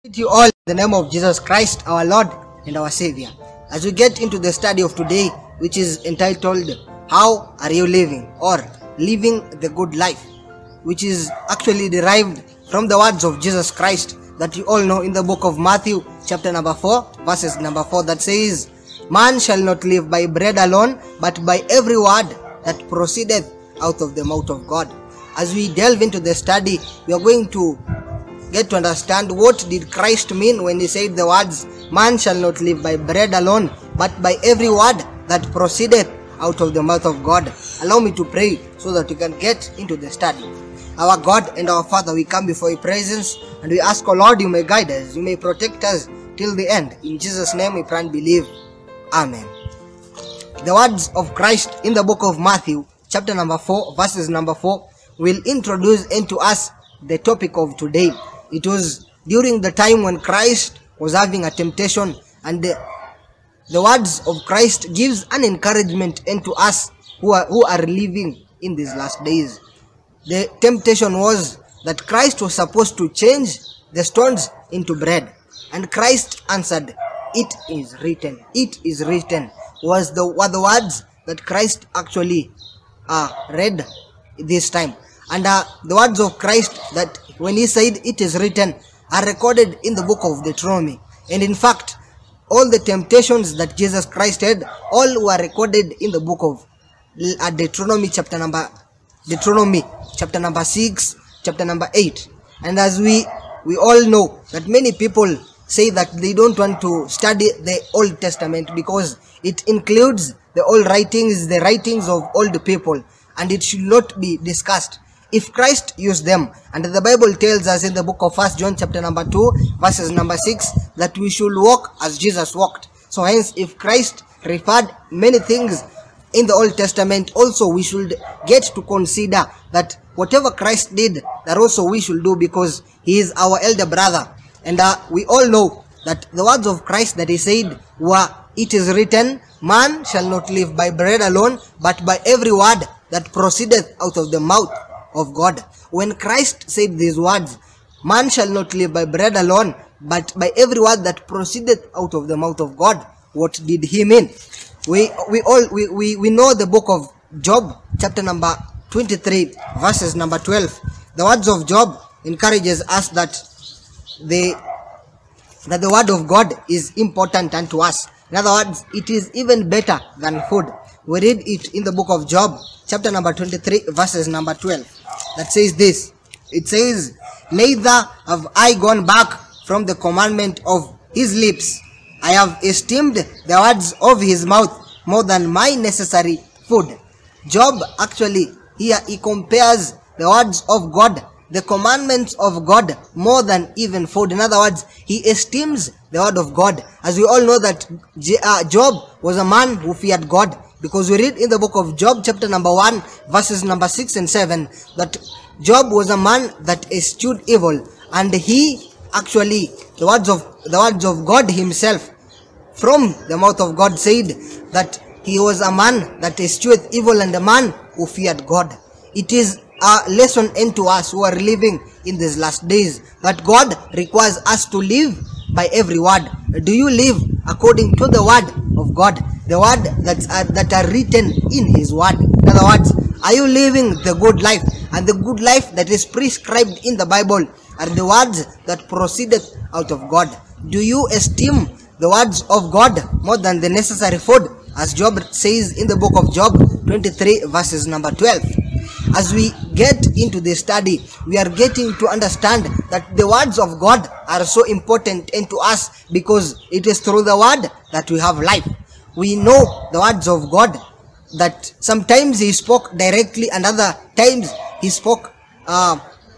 Greet you all in the name of Jesus Christ, our Lord and our Savior. As we get into the study of today, which is entitled, How Are You Living? Or Living the Good Life, which is actually derived from the words of Jesus Christ that you all know in the book of Matthew, chapter number 4, verses number 4, that says, Man shall not live by bread alone, but by every word that proceedeth out of the mouth of God. As we delve into the study, we are going to get to understand what did Christ mean when he said the words, Man shall not live by bread alone, but by every word that proceedeth out of the mouth of God. Allow me to pray so that we can get into the study. Our God and our Father, we come before your presence and we ask, O Lord, you may guide us, you may protect us till the end. In Jesus' name we pray and believe. Amen. The words of Christ in the book of Matthew, chapter number 4, verses number 4, will introduce into us the topic of today. It was during the time when Christ was having a temptation, and the words of Christ gives an encouragement into us who are living in these last days. The temptation was that Christ was supposed to change the stones into bread, and Christ answered, It is written. It is written were the words that Christ actually read this time. And the words of Christ that when he said it is written are recorded in the book of Deuteronomy. And in fact, all the temptations that Jesus Christ had, all were recorded in the book of Deuteronomy chapter number 6, chapter number 8. And as we all know that many people say that they don't want to study the Old Testament because it includes the old writings, the writings of old people, and it should not be discussed. If Christ used them, and the Bible tells us in the book of 1 John chapter number 2, verses number 6, that we should walk as Jesus walked. So hence, if Christ referred many things in the Old Testament, also we should get to consider that whatever Christ did, that also we should do, because he is our elder brother. And we all know that the words of Christ that he said were, It is written, Man shall not live by bread alone, but by every word that proceedeth out of the mouth of God. When Christ said these words, Man shall not live by bread alone, but by every word that proceedeth out of the mouth of God, what did he mean? We know the book of Job, chapter number 23, verses number 12. The words of Job encourages us that the word of God is important unto us. In other words, it is even better than food. We read it in the book of Job, chapter number 23, verses number 12. That says this. It says, Neither have I gone back from the commandment of his lips. I have esteemed the words of his mouth more than my necessary food. Job actually here he compares the words of God, the commandments of God, more than even food. In other words, he esteems the word of God. As we all know that Job was a man who feared God, because we read in the book of Job chapter number 1, verses number 6 and 7, that Job was a man that eschewed evil, and he actually, the words of God himself from the mouth of God said that he was a man that eschewed evil and a man who feared God. It is a lesson into us who are living in these last days that God requires us to live by every word. Do you live according to the word of God, the word that are written in his word? In other words, are you living the good life? And the good life that is prescribed in the Bible are the words that proceeded out of God. Do you esteem the words of God more than the necessary food, as Job says in the book of Job 23, verses number 12? As we get into the study, we are getting to understand that the words of God are so important into us, because it is through the word that we have life. We know the words of God, that sometimes he spoke directly and other times he spoke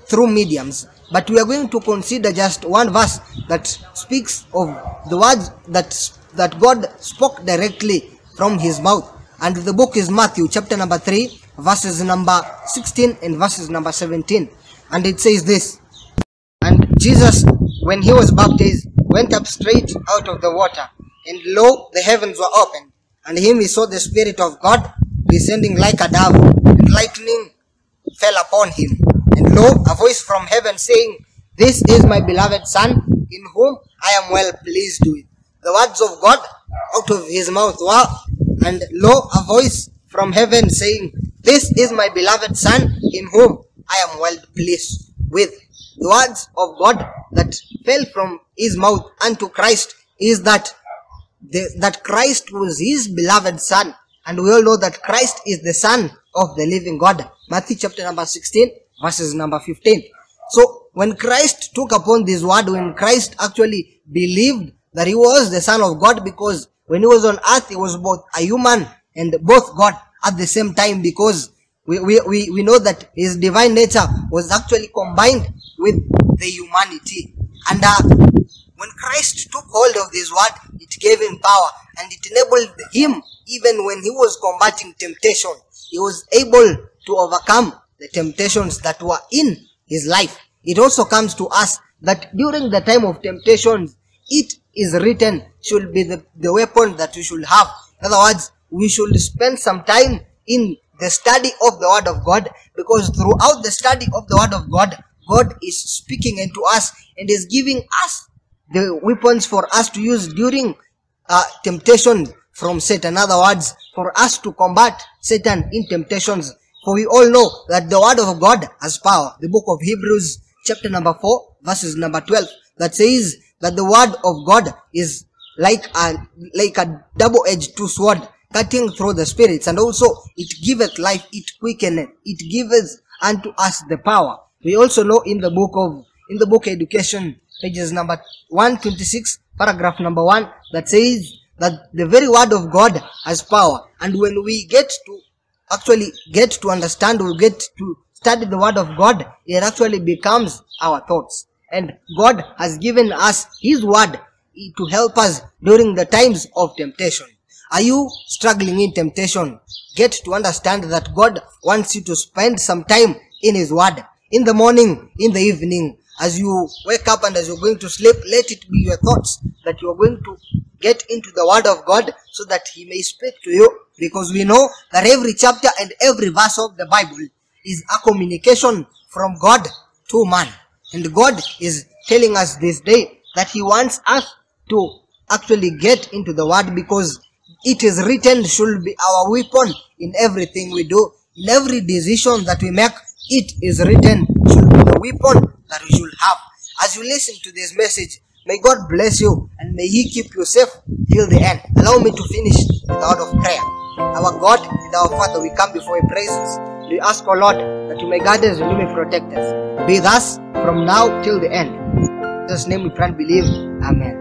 through mediums. But we are going to consider just one verse that speaks of the words that God spoke directly from his mouth. And the book is Matthew chapter number 3, verses number 16 and verses number 17. And it says this, And Jesus, when he was baptized, went up straight out of the water, and lo, the heavens were opened, and him he saw the Spirit of God descending like a dove, and lightning fell upon him. And lo, a voice from heaven saying, This is my beloved Son, in whom I am well pleased with. The words of God out of his mouth were, and lo, a voice from heaven saying, This is my beloved Son, in whom I am well pleased with. The words of God that fell from his mouth unto Christ is that Christ was his beloved Son. And we all know that Christ is the Son of the living God. Matthew chapter number 16, verses number 15. So, when Christ took upon this word, when Christ actually believed that he was the Son of God, because when he was on earth, he was both a human and both God at the same time, because we know that his divine nature was actually combined with the humanity. And when Christ took hold of this word, it gave him power, and it enabled him, even when he was combating temptation, he was able to overcome the temptations that were in his life. It also comes to us that during the time of temptations, it is written should be the weapon that we should have. In other words, we should spend some time in the study of the word of God, because throughout the study of the word of God, God is speaking into us and is giving us the weapons for us to use during temptation from Satan. In other words, for us to combat Satan in temptations. For we all know that the word of God has power. The book of Hebrews chapter number 4 verses number 12 that says that the word of God is like a double-edged sword, cutting through the spirits, and also it giveth life, it quickeneth, it giveth unto us the power. We also know in the book Education, pages number 126, paragraph number 1, that says that the very word of God has power. And when we get to understand, we get to study the word of God, it actually becomes our thoughts. And God has given us his word to help us during the times of temptation. Are you struggling in temptation? Get to understand that God wants you to spend some time in his word. In the morning, in the evening, as you wake up and as you're going to sleep, let it be your thoughts that you're going to get into the word of God so that he may speak to you. Because we know that every chapter and every verse of the Bible is a communication from God to man. And God is telling us this day that he wants us to actually get into the word, because it is written should be our weapon in everything we do. In every decision that we make, it is written should be the weapon that we should have. As you listen to this message, may God bless you and may he keep you safe till the end. Allow me to finish with a word of prayer. Our God and our Father, we come before your presence. We ask, O Lord, that you may guide us and you may protect us. Be with us from now till the end. In Jesus' name we pray and believe. Amen.